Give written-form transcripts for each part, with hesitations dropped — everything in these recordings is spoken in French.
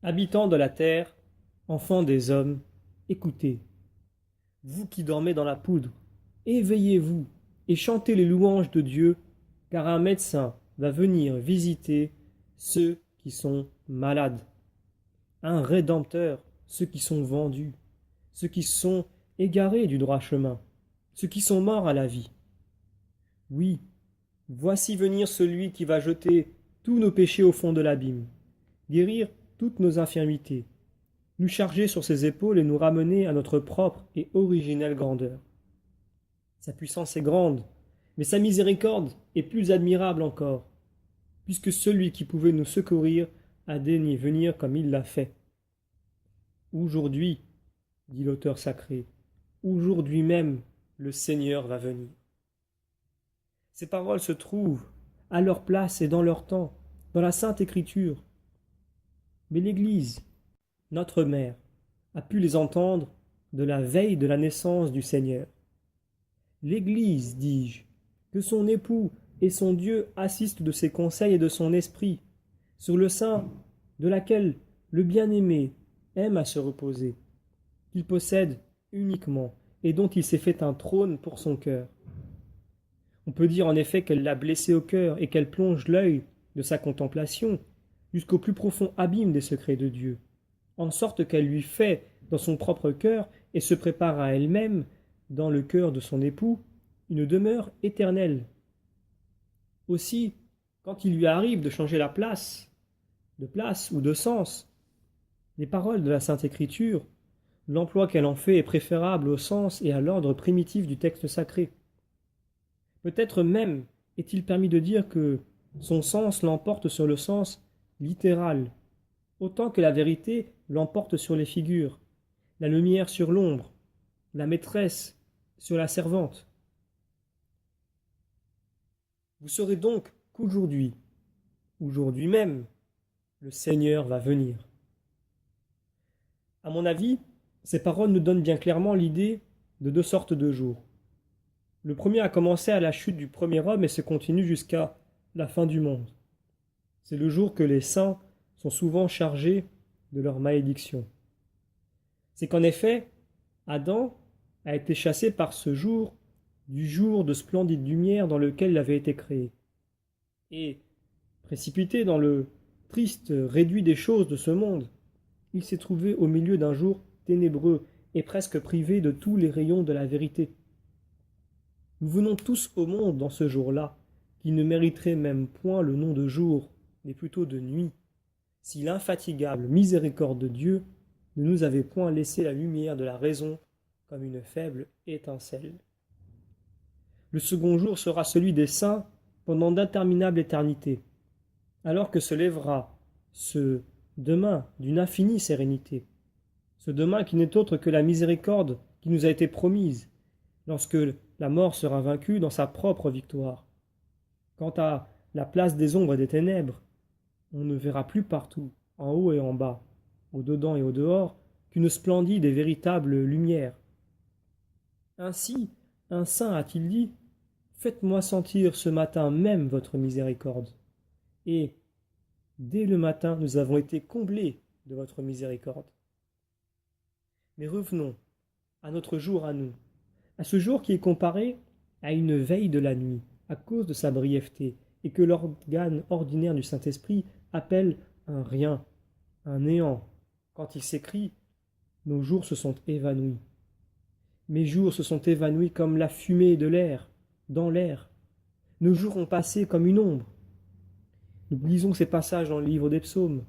Habitants de la terre, enfants des hommes, écoutez, vous qui dormez dans la poudre, éveillez-vous et chantez les louanges de Dieu, car un médecin va venir visiter ceux qui sont malades, un rédempteur, ceux qui sont vendus, ceux qui sont égarés du droit chemin, ceux qui sont morts à la vie. Oui, voici venir celui qui va jeter tous nos péchés au fond de l'abîme, guérir toutes nos infirmités, nous charger sur ses épaules et nous ramener à notre propre et originelle grandeur. Sa puissance est grande, mais sa miséricorde est plus admirable encore, puisque celui qui pouvait nous secourir a daigné venir comme il l'a fait. Aujourd'hui, dit l'auteur sacré, aujourd'hui même le Seigneur va venir. Ces paroles se trouvent à leur place et dans leur temps, dans la Sainte Écriture. Mais l'Église, notre mère, a pu les entendre de la veille de la naissance du Seigneur. L'Église, dis-je, que son époux et son Dieu assistent de ses conseils et de son esprit, sur le sein de laquelle le bien-aimé aime à se reposer, qu'il possède uniquement et dont il s'est fait un trône pour son cœur. On peut dire en effet qu'elle l'a blessé au cœur et qu'elle plonge l'œil de sa contemplation jusqu'au plus profond abîme des secrets de Dieu, en sorte qu'elle lui fait dans son propre cœur et se prépare à elle-même, dans le cœur de son époux, une demeure éternelle. Aussi, quand il lui arrive de changer de place ou de sens, les paroles de la Sainte Écriture, l'emploi qu'elle en fait est préférable au sens et à l'ordre primitif du texte sacré. Peut-être même est-il permis de dire que son sens l'emporte sur le sens littéral, autant que la vérité l'emporte sur les figures, la lumière sur l'ombre, la maîtresse sur la servante. Vous saurez donc qu'aujourd'hui, aujourd'hui même, le Seigneur va venir. À mon avis, ces paroles nous donnent bien clairement l'idée de deux sortes de jours. Le premier a commencé à la chute du premier homme et se continue jusqu'à la fin du monde. C'est le jour que les saints sont souvent chargés de leur malédiction. C'est qu'en effet, Adam a été chassé par ce jour du jour de splendide lumière dans lequel il avait été créé. Et, précipité dans le triste réduit des choses de ce monde, il s'est trouvé au milieu d'un jour ténébreux et presque privé de tous les rayons de la vérité. Nous venons tous au monde dans ce jour-là, qui ne mériterait même point le nom de jour, mais plutôt de nuit, si l'infatigable miséricorde de Dieu ne nous avait point laissé la lumière de la raison comme une faible étincelle. Le second jour sera celui des saints pendant d'interminables éternités, alors que se lèvera ce demain d'une infinie sérénité, ce demain qui n'est autre que la miséricorde qui nous a été promise, lorsque la mort sera vaincue dans sa propre victoire. Quant à la place des ombres et des ténèbres, on ne verra plus partout, en haut et en bas, au dedans et au dehors, qu'une splendide et véritable lumière. Ainsi, un saint a-t-il dit, « Faites-moi sentir ce matin même votre miséricorde. » Et, dès le matin, nous avons été comblés de votre miséricorde. Mais revenons à notre jour à nous, à ce jour qui est comparé à une veille de la nuit, à cause de sa brièveté, et que l'organe ordinaire du Saint-Esprit appelle un rien, un néant, quand il s'écrit « Nos jours se sont évanouis ». Mes jours se sont évanouis comme la fumée de l'air, dans l'air. Nos jours ont passé comme une ombre. Nous lisons ces passages dans le livre des psaumes.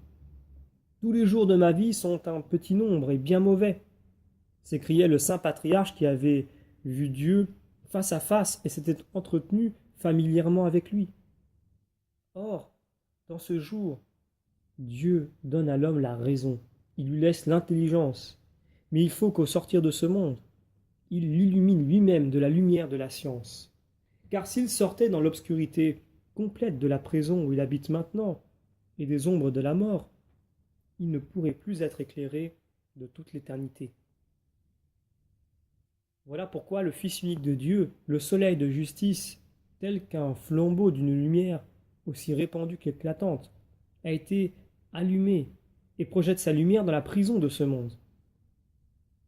Tous les jours de ma vie sont un petit nombre et bien mauvais, s'écriait le saint patriarche qui avait vu Dieu face à face et s'était entretenu familièrement avec lui. Or, dans ce jour, Dieu donne à l'homme la raison, il lui laisse l'intelligence, mais il faut qu'au sortir de ce monde, il l'illumine lui-même de la lumière de la science. Car s'il sortait dans l'obscurité complète de la prison où il habite maintenant, et des ombres de la mort, il ne pourrait plus être éclairé de toute l'éternité. Voilà pourquoi le Fils unique de Dieu, le soleil de justice, tel qu'un flambeau d'une lumière aussi répandue qu'éclatante, a été allumé et projette sa lumière dans la prison de ce monde.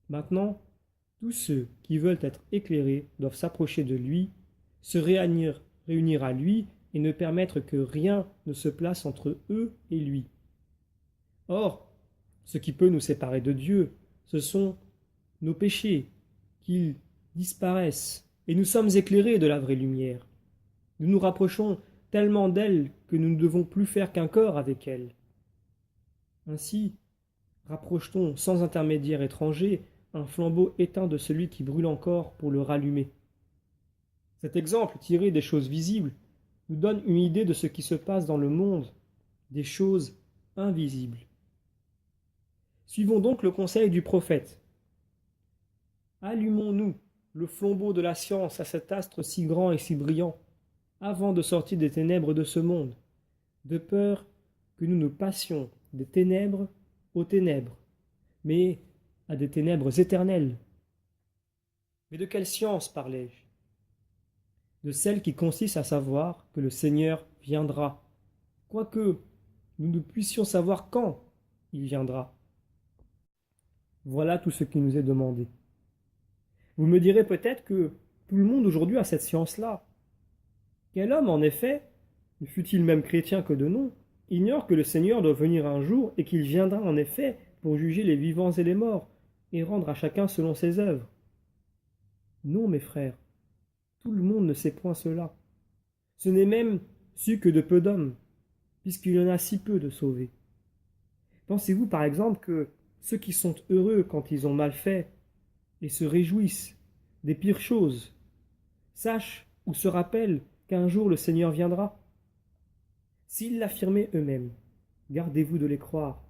Maintenant, tous ceux qui veulent être éclairés doivent s'approcher de lui, se réunir à lui et ne permettre que rien ne se place entre eux et lui. Or, ce qui peut nous séparer de Dieu, ce sont nos péchés, qu'ils disparaissent, et nous sommes éclairés de la vraie lumière. Nous nous rapprochons tellement d'elle que nous ne devons plus faire qu'un corps avec elle. Ainsi, rapproche-t-on sans intermédiaire étranger un flambeau éteint de celui qui brûle encore pour le rallumer. Cet exemple tiré des choses visibles nous donne une idée de ce qui se passe dans le monde, des choses invisibles. Suivons donc le conseil du prophète. Allumons-nous le flambeau de la science à cet astre si grand et si brillant, avant de sortir des ténèbres de ce monde, de peur que nous ne passions des ténèbres aux ténèbres, mais à des ténèbres éternelles. Mais de quelle science parlais-je? De celle qui consiste à savoir que le Seigneur viendra, quoique nous ne puissions savoir quand il viendra. Voilà tout ce qui nous est demandé. Vous me direz peut-être que tout le monde aujourd'hui a cette science-là. Quel homme, en effet, ne fût-il même chrétien que de nom, ignore que le Seigneur doit venir un jour et qu'il viendra en effet pour juger les vivants et les morts, et rendre à chacun selon ses œuvres? Non, mes frères, tout le monde ne sait point cela. Ce n'est même su que de peu d'hommes, puisqu'il y en a si peu de sauvés. Pensez-vous par exemple que ceux qui sont heureux quand ils ont mal fait et se réjouissent des pires choses sachent ou se rappellent qu'un jour le Seigneur viendra? S'ils l'affirmaient eux-mêmes, gardez-vous de les croire,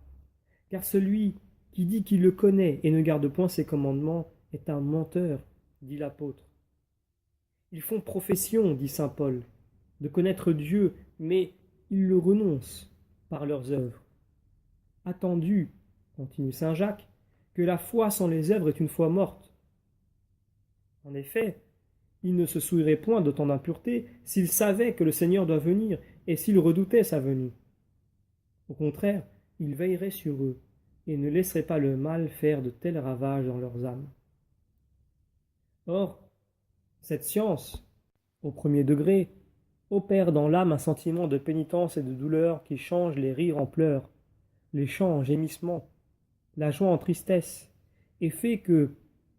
car celui qui dit qu'il le connaît et ne garde point ses commandements est un menteur, dit l'apôtre. Ils font profession, dit saint Paul, de connaître Dieu, mais ils le renoncent par leurs œuvres. Attendu, continue saint Jacques, que la foi sans les œuvres est une foi morte. En effet, ils ne se souilleraient point de tant d'impureté s'ils savaient que le Seigneur doit venir et s'ils redoutaient sa venue. Au contraire, ils veilleraient sur eux et ne laisseraient pas le mal faire de tels ravages dans leurs âmes. Or, cette science, au premier degré, opère dans l'âme un sentiment de pénitence et de douleur qui change les rires en pleurs, les chants en gémissements, la joie en tristesse, et fait que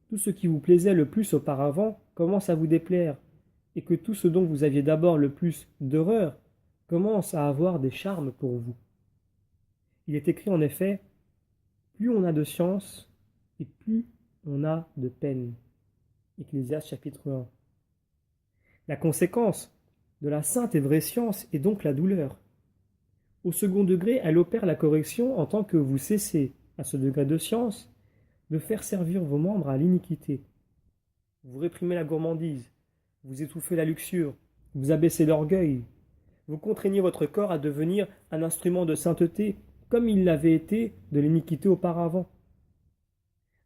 tout ce qui vous plaisait le plus auparavant commence à vous déplaire, et que tout ce dont vous aviez d'abord le plus d'horreur commence à avoir des charmes pour vous. Il est écrit en effet, plus on a de science, et plus on a de peine. Ecclésiaste chapitre 1. La conséquence de la sainte et vraie science est donc la douleur. Au second degré, elle opère la correction en tant que vous cessez, à ce degré de science, de faire servir vos membres à l'iniquité. Vous réprimez la gourmandise, vous étouffez la luxure, vous abaissez l'orgueil, vous contraignez votre corps à devenir un instrument de sainteté comme il l'avait été de l'iniquité auparavant.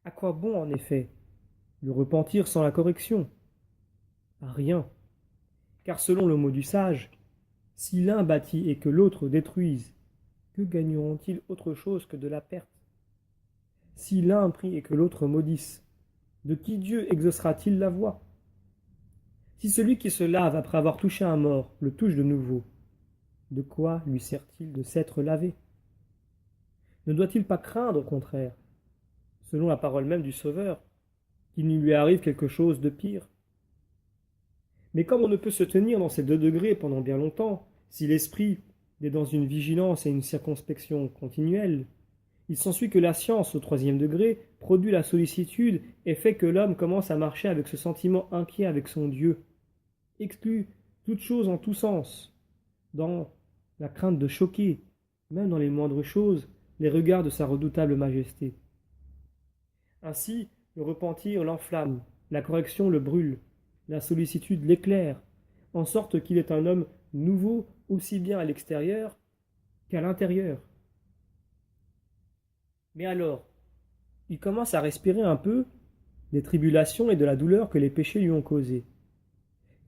À quoi bon, en effet, le repentir sans la correction? À rien. Car selon le mot du sage, si l'un bâtit et que l'autre détruise, que gagneront-ils autre chose que de la perte? Si l'un prie et que l'autre maudisse, de qui Dieu exaucera-t-il la voix? Si celui qui se lave après avoir touché un mort le touche de nouveau, de quoi lui sert-il de s'être lavé? Ne doit-il pas craindre, au contraire, selon la parole même du Sauveur, qu'il ne lui arrive quelque chose de pire? Mais comme on ne peut se tenir dans ces deux degrés pendant bien longtemps, si l'esprit est dans une vigilance et une circonspection continuelle, il s'ensuit que la science, au troisième degré, produit la sollicitude et fait que l'homme commence à marcher avec ce sentiment inquiet avec son Dieu, exclut toute chose en tous sens, dans la crainte de choquer, même dans les moindres choses, les regards de sa redoutable majesté. Ainsi, le repentir l'enflamme, la correction le brûle, la sollicitude l'éclaire, en sorte qu'il est un homme nouveau aussi bien à l'extérieur qu'à l'intérieur. Mais alors, il commence à respirer un peu des tribulations et de la douleur que les péchés lui ont causées.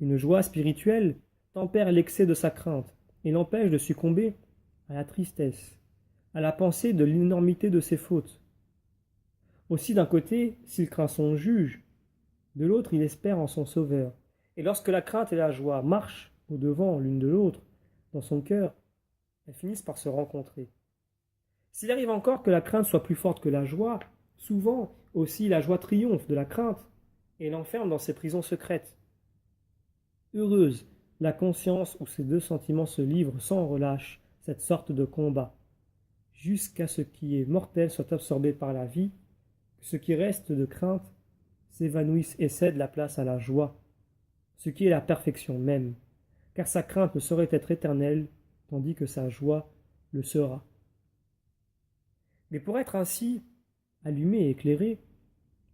Une joie spirituelle tempère l'excès de sa crainte et l'empêche de succomber à la tristesse, à la pensée de l'énormité de ses fautes. Aussi d'un côté, s'il craint son juge, de l'autre il espère en son sauveur. Et lorsque la crainte et la joie marchent au-devant l'une de l'autre dans son cœur, elles finissent par se rencontrer. S'il arrive encore que la crainte soit plus forte que la joie, souvent aussi la joie triomphe de la crainte et l'enferme dans ses prisons secrètes. Heureuse la conscience où ces deux sentiments se livrent sans relâche cette sorte de combat, jusqu'à ce qui est mortel soit absorbé par la vie, que ce qui reste de crainte s'évanouisse et cède la place à la joie, ce qui est la perfection même, car sa crainte ne saurait être éternelle, tandis que sa joie le sera. Mais pour être ainsi allumée et éclairée,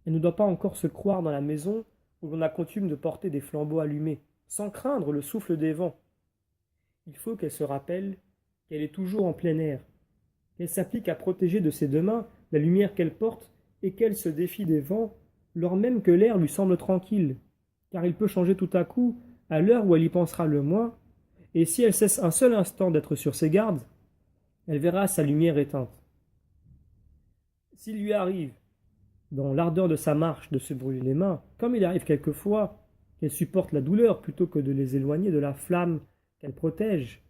elle ne doit pas encore se croire dans la maison où l'on a coutume de porter des flambeaux allumés, sans craindre le souffle des vents. Il faut qu'elle se rappelle qu'elle est toujours en plein air, qu'elle s'applique à protéger de ses deux mains la lumière qu'elle porte et qu'elle se défie des vents, lors même que l'air lui semble tranquille, car il peut changer tout à coup, à l'heure où elle y pensera le moins, et si elle cesse un seul instant d'être sur ses gardes, elle verra sa lumière éteinte. S'il lui arrive, dans l'ardeur de sa marche, de se brûler les mains, comme il arrive quelquefois qu'elle supporte la douleur plutôt que de les éloigner de la flamme qu'elle protège,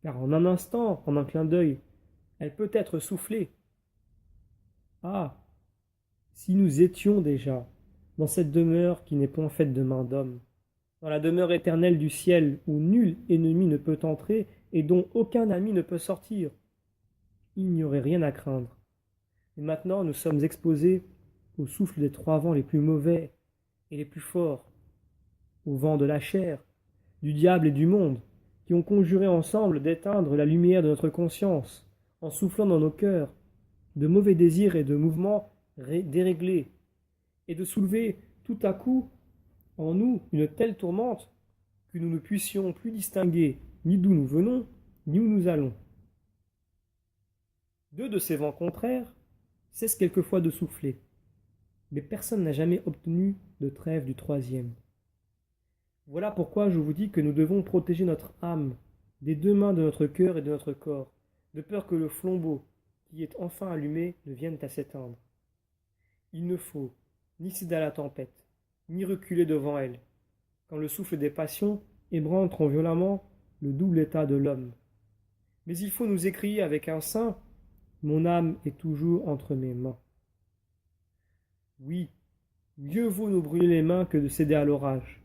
car en un instant, en un clin d'œil, elle peut être soufflée. Ah, si nous étions déjà dans cette demeure qui n'est point faite de main d'homme, dans la demeure éternelle du ciel où nul ennemi ne peut entrer et dont aucun ami ne peut sortir, il n'y aurait rien à craindre. Et maintenant nous sommes exposés au souffle des trois vents les plus mauvais et les plus forts, au vent de la chair, du diable et du monde, qui ont conjuré ensemble d'éteindre la lumière de notre conscience, en soufflant dans nos cœurs de mauvais désirs et de mouvements déréglés, et de soulever tout à coup en nous une telle tourmente que nous ne puissions plus distinguer ni d'où nous venons, ni où nous allons. Deux de ces vents contraires cessent quelquefois de souffler, mais personne n'a jamais obtenu de trêve du troisième. Voilà pourquoi je vous dis que nous devons protéger notre âme des deux mains de notre cœur et de notre corps, de peur que le flambeau qui est enfin allumé ne vienne à s'éteindre. Il ne faut ni céder à la tempête, ni reculer devant elle, quand le souffle des passions ébranle trop violemment le double état de l'homme. Mais il faut nous écrier avec un sein, mon âme est toujours entre mes mains. Oui, mieux vaut nous brûler les mains que de céder à l'orage.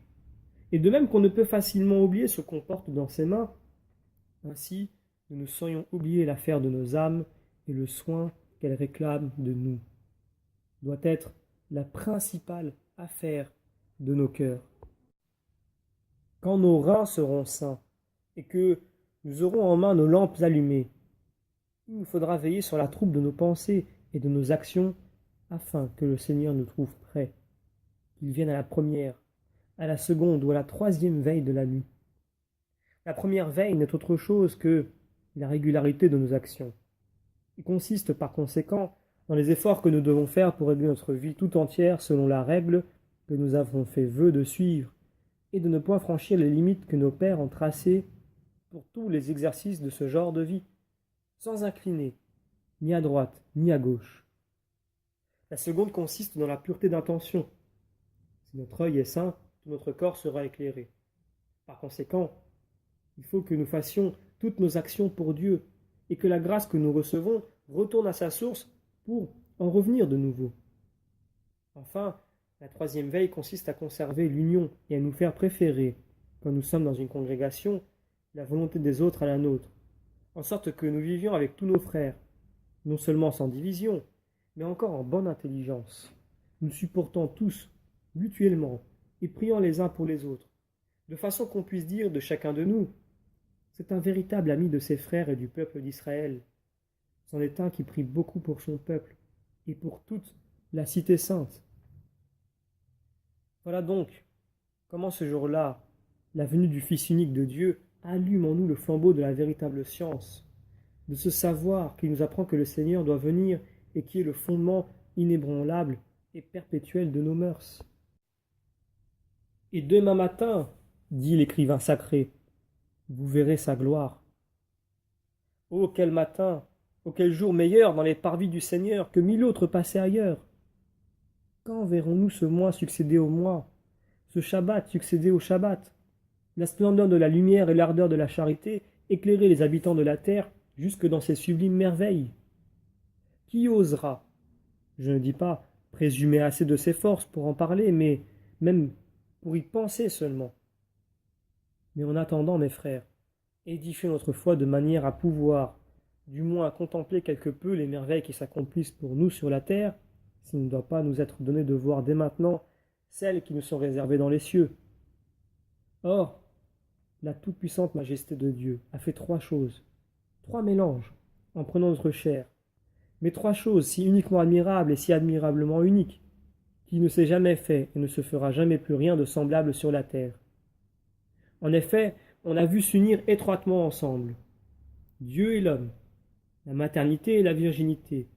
Et de même qu'on ne peut facilement oublier ce qu'on porte dans ses mains, ainsi nous ne saurions oublier l'affaire de nos âmes et le soin qu'elles réclament de nous. Doit être la principale affaire de nos cœurs. Quand nos reins seront sains et que nous aurons en main nos lampes allumées, il nous faudra veiller sur la troupe de nos pensées et de nos actions afin que le Seigneur nous trouve prêts, qu'il vienne à la première, à la seconde ou à la troisième veille de la nuit. La première veille n'est autre chose que la régularité de nos actions. Il consiste par conséquent dans les efforts que nous devons faire pour régler notre vie tout entière selon la règle que nous avons fait vœu de suivre et de ne point franchir les limites que nos pères ont tracées pour tous les exercices de ce genre de vie, sans incliner ni à droite ni à gauche. La seconde consiste dans la pureté d'intention. Si notre œil est sain, tout notre corps sera éclairé. Par conséquent, il faut que nous fassions toutes nos actions pour Dieu et que la grâce que nous recevons retourne à sa source pour en revenir de nouveau. Enfin, la troisième veille consiste à conserver l'union et à nous faire préférer, quand nous sommes dans une congrégation, la volonté des autres à la nôtre, en sorte que nous vivions avec tous nos frères, non seulement sans division, mais encore en bonne intelligence, nous supportant tous mutuellement et priant les uns pour les autres, de façon qu'on puisse dire de chacun de nous, c'est un véritable ami de ses frères et du peuple d'Israël. C'en est un qui prie beaucoup pour son peuple et pour toute la cité sainte. Voilà donc comment ce jour-là, la venue du Fils unique de Dieu allume en nous le flambeau de la véritable science, de ce savoir qui nous apprend que le Seigneur doit venir et qui est le fondement inébranlable et perpétuel de nos mœurs. Et demain matin, dit l'écrivain sacré, vous verrez sa gloire. Oh, quel matin, Auquel jour meilleur dans les parvis du Seigneur que 1000 autres passés ailleurs? Quand verrons-nous ce mois succéder au mois, ce Shabbat succéder au Shabbat, la splendeur de la lumière et l'ardeur de la charité éclairer les habitants de la terre jusque dans ces sublimes merveilles? Qui osera, je ne dis pas présumer assez de ses forces pour en parler, mais même pour y penser seulement? Mais en attendant, mes frères, édifiez notre foi de manière à pouvoir, du moins contempler quelque peu les merveilles qui s'accomplissent pour nous sur la terre, s'il ne doit pas nous être donné de voir dès maintenant celles qui nous sont réservées dans les cieux. Or, la toute-puissante majesté de Dieu a fait 3 choses, 3 mélanges, en prenant notre chair, mais 3 choses si uniquement admirables et si admirablement uniques, qu'il ne s'est jamais fait et ne se fera jamais plus rien de semblable sur la terre. En effet, on a vu s'unir étroitement ensemble Dieu et l'homme, la maternité et la virginité,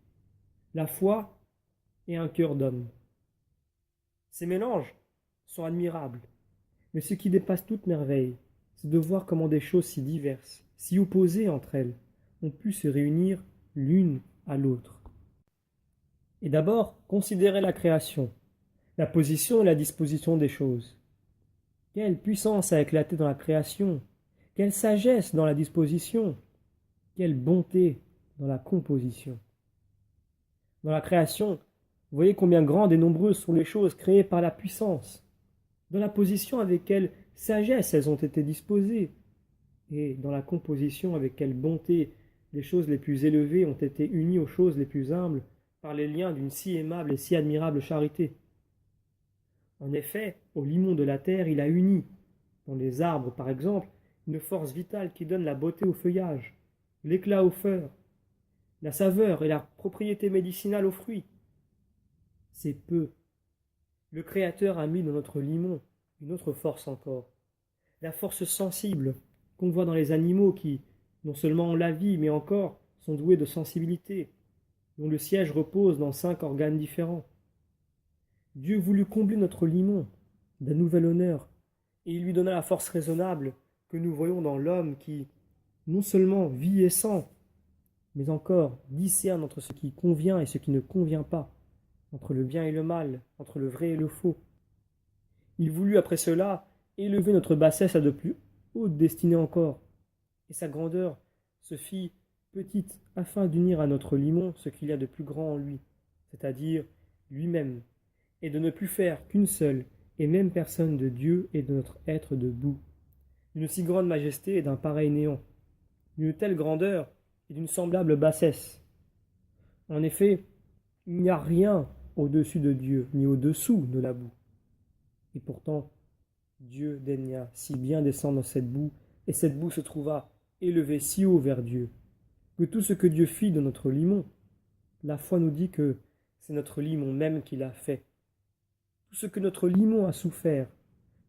la foi et un cœur d'homme. Ces mélanges sont admirables, mais ce qui dépasse toute merveille, c'est de voir comment des choses si diverses, si opposées entre elles, ont pu se réunir l'une à l'autre. Et d'abord, considérez la création, la position et la disposition des choses. Quelle puissance a éclaté dans la création, quelle sagesse dans la disposition, quelle bonté dans la composition. Dans la création, vous voyez combien grandes et nombreuses sont les choses créées par la puissance, dans la position avec quelle sagesse elles ont été disposées, et dans la composition avec quelle bonté les choses les plus élevées ont été unies aux choses les plus humbles par les liens d'une si aimable et si admirable charité. En effet, au limon de la terre, il a uni, dans les arbres par exemple, une force vitale qui donne la beauté au feuillage, l'éclat aux fleurs, la saveur et la propriété médicinale aux fruits. C'est peu. Le Créateur a mis dans notre limon une autre force encore, la force sensible qu'on voit dans les animaux qui, non seulement ont la vie, mais encore sont doués de sensibilité, dont le siège repose dans 5 organes différents. Dieu voulut combler notre limon d'un nouvel honneur, et il lui donna la force raisonnable que nous voyons dans l'homme qui, non seulement vit et sent, mais encore discerne entre ce qui convient et ce qui ne convient pas, entre le bien et le mal, entre le vrai et le faux. Il voulut après cela élever notre bassesse à de plus hautes destinées encore, et sa grandeur se fit petite afin d'unir à notre limon ce qu'il y a de plus grand en lui, c'est-à-dire lui-même, et de ne plus faire qu'une seule et même personne de Dieu et de notre être debout, d'une si grande majesté et d'un pareil néant, d'une telle grandeur et d'une semblable bassesse. En effet, il n'y a rien au-dessus de Dieu, ni au-dessous de la boue. Et pourtant, Dieu daigna si bien descendre dans cette boue, et cette boue se trouva élevée si haut vers Dieu, que tout ce que Dieu fit de notre limon, la foi nous dit que c'est notre limon même qui l'a fait. Tout ce que notre limon a souffert,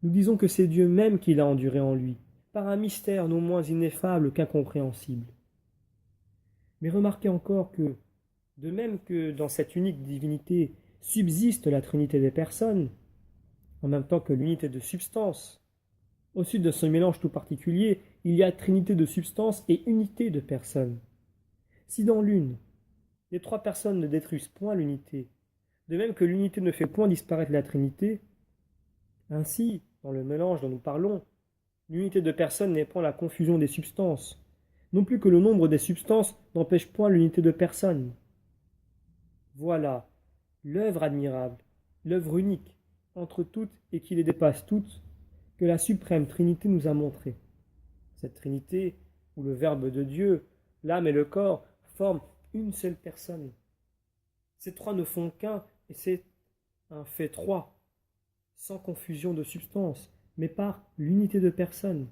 nous disons que c'est Dieu même qui l'a enduré en lui, par un mystère non moins ineffable qu'incompréhensible. Mais remarquez encore que, de même que dans cette unique divinité subsiste la trinité des personnes, en même temps que l'unité de substance, au sud de ce mélange tout particulier, il y a trinité de substance et unité de personnes. Si dans l'une, les 3 personnes ne détruisent point l'unité, de même que l'unité ne fait point disparaître la trinité, ainsi, dans le mélange dont nous parlons, l'unité de personnes n'est point la confusion des substances, non plus que le nombre des substances n'empêche point l'unité de personnes. Voilà l'œuvre admirable, l'œuvre unique, entre toutes et qui les dépasse toutes, que la suprême Trinité nous a montrée. Cette Trinité, où le Verbe de Dieu, l'âme et le corps, forment une seule personne. Ces 3 ne font qu'un, et c'est un fait 3, sans confusion de substance, mais par l'unité de personne.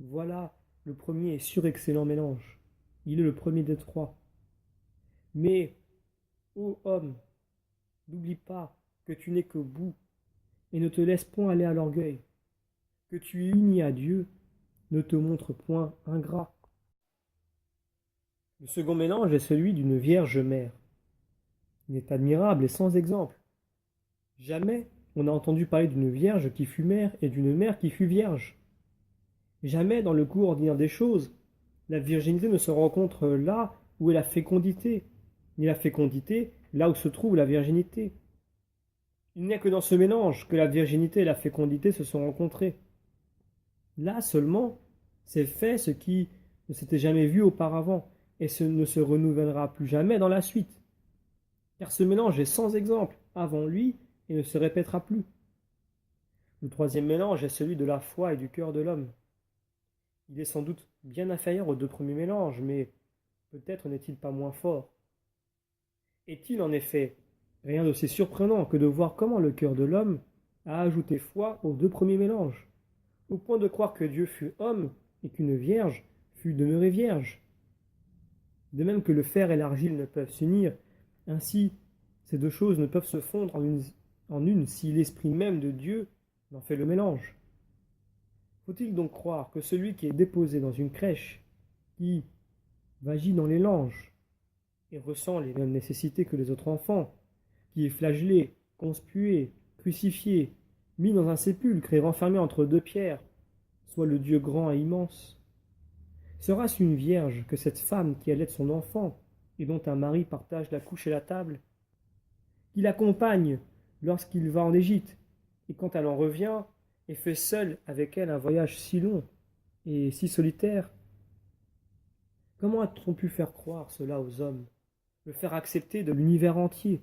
Voilà le premier et surexcellent mélange. Il est le premier des 3. Mais, ô homme, n'oublie pas que tu n'es que boue, et ne te laisse point aller à l'orgueil. Que tu es uni à Dieu, ne te montre point ingrat. Le second mélange est celui d'une Vierge mère. Il est admirable et sans exemple. Jamais on n'a entendu parler d'une Vierge qui fut mère et d'une mère qui fut vierge. Jamais dans le cours ordinaire des choses, la virginité ne se rencontre là où est la fécondité, ni la fécondité là où se trouve la virginité. Il n'y a que dans ce mélange que la virginité et la fécondité se sont rencontrées. Là seulement, s'est fait ce qui ne s'était jamais vu auparavant, et ce ne se renouvellera plus jamais dans la suite. Car ce mélange est sans exemple avant lui et ne se répétera plus. Le troisième mélange est celui de la foi et du cœur de l'homme. Il est sans doute bien inférieur aux deux premiers mélanges, mais peut-être n'est-il pas moins fort. Est-il en effet rien d'aussi surprenant que de voir comment le cœur de l'homme a ajouté foi aux deux premiers mélanges, au point de croire que Dieu fut homme et qu'une vierge fut demeurée vierge. De même que le fer et l'argile ne peuvent s'unir, ainsi ces deux choses ne peuvent se fondre en une si l'esprit même de Dieu en fait le mélange. Faut-il donc croire que celui qui est déposé dans une crèche, qui vagit dans les langes et ressent les mêmes nécessités que les autres enfants, qui est flagellé, conspué, crucifié, mis dans un sépulcre et renfermé entre deux pierres, soit le Dieu grand et immense? Sera-ce une vierge que cette femme qui allait son enfant et dont un mari partage la couche et la table, qui l'accompagne lorsqu'il va en Égypte et quand elle en revient et fait seule avec elle un voyage si long et si solitaire? Comment a-t-on pu faire croire cela aux hommes, le faire accepter de l'univers entier?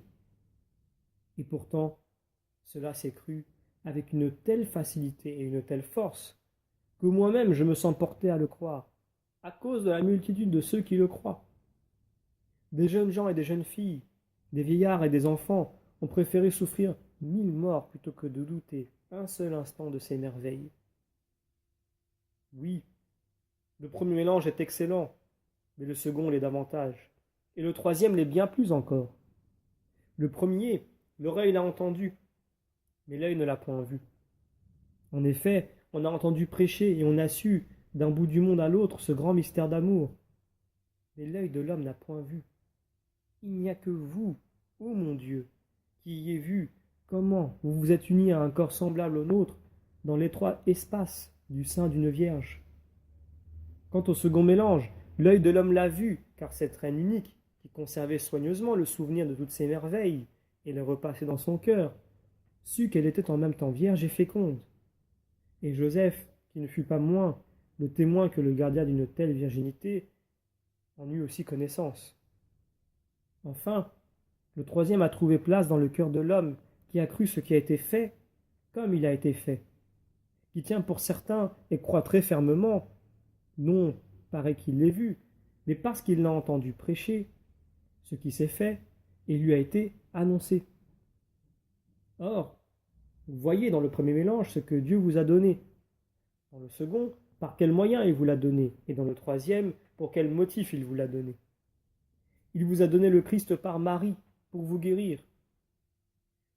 Et pourtant, cela s'est cru avec une telle facilité et une telle force que moi-même je me sens porté à le croire, à cause de la multitude de ceux qui le croient. Des jeunes gens et des jeunes filles, des vieillards et des enfants ont préféré souffrir 1000 morts plutôt que de douter un seul instant de ces merveilles. Oui, le premier mélange est excellent, mais le second l'est davantage, et le troisième l'est bien plus encore. Le premier, l'oreille l'a entendu, mais l'œil ne l'a point vu. En effet, on a entendu prêcher et on a su, d'un bout du monde à l'autre, ce grand mystère d'amour. Mais l'œil de l'homme n'a point vu. Il n'y a que vous, ô mon Dieu, qui ayez vu comment vous vous êtes unis à un corps semblable au nôtre dans l'étroit espace du sein d'une vierge. Quant au second mélange, l'œil de l'homme l'a vu, car cette reine unique, qui conservait soigneusement le souvenir de toutes ces merveilles et les repassait dans son cœur, sut qu'elle était en même temps vierge et féconde. Et Joseph, qui ne fut pas moins le témoin que le gardien d'une telle virginité, en eut aussi connaissance. Enfin, le troisième a trouvé place dans le cœur de l'homme qui a cru ce qui a été fait comme il a été fait, qui tient pour certain et croit très fermement, non paraît qu'il l'ait vu, mais parce qu'il l'a entendu prêcher, ce qui s'est fait et lui a été annoncé. Or, vous voyez dans le premier mélange ce que Dieu vous a donné, dans le second, par quel moyen il vous l'a donné, et dans le troisième, pour quel motif il vous l'a donné. Il vous a donné le Christ par Marie, pour vous guérir.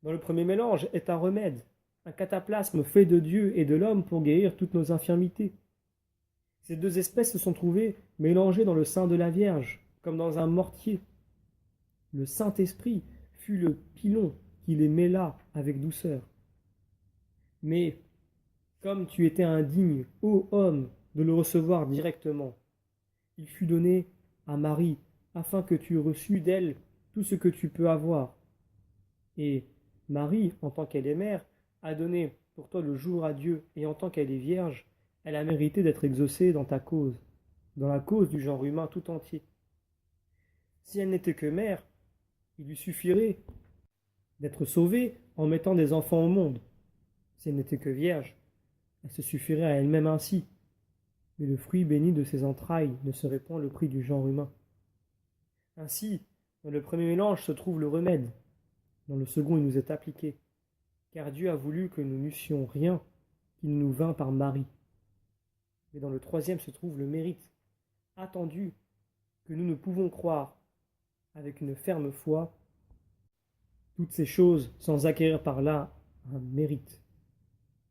Dans le premier mélange est un remède, un cataplasme fait de Dieu et de l'homme pour guérir toutes nos infirmités. Ces deux espèces se sont trouvées mélangées dans le sein de la Vierge, comme dans un mortier. Le Saint-Esprit fut le pilon qui les mêla avec douceur. Mais, comme tu étais indigne, ô homme, de le recevoir directement, il fut donné à Marie, afin que tu reçus d'elle tout ce que tu peux avoir. Et Marie, en tant qu'elle est mère, a donné pour toi le jour à Dieu, et en tant qu'elle est vierge, elle a mérité d'être exaucée dans ta cause, dans la cause du genre humain tout entier. Si elle n'était que mère, il lui suffirait d'être sauvée en mettant des enfants au monde. Si elle n'était que vierge, elle se suffirait à elle-même ainsi. Mais le fruit béni de ses entrailles ne serait point le prix du genre humain. Ainsi, dans le premier mélange se trouve le remède, dans le second il nous est appliqué, car Dieu a voulu que nous n'eussions rien qui ne nous vint par Marie. Mais dans le troisième se trouve le mérite, attendu, que nous ne pouvons croire, avec une ferme foi, toutes ces choses sans acquérir par là un mérite.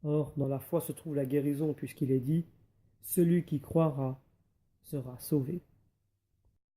Or, dans la foi se trouve la guérison, puisqu'il est dit « Celui qui croira sera sauvé ».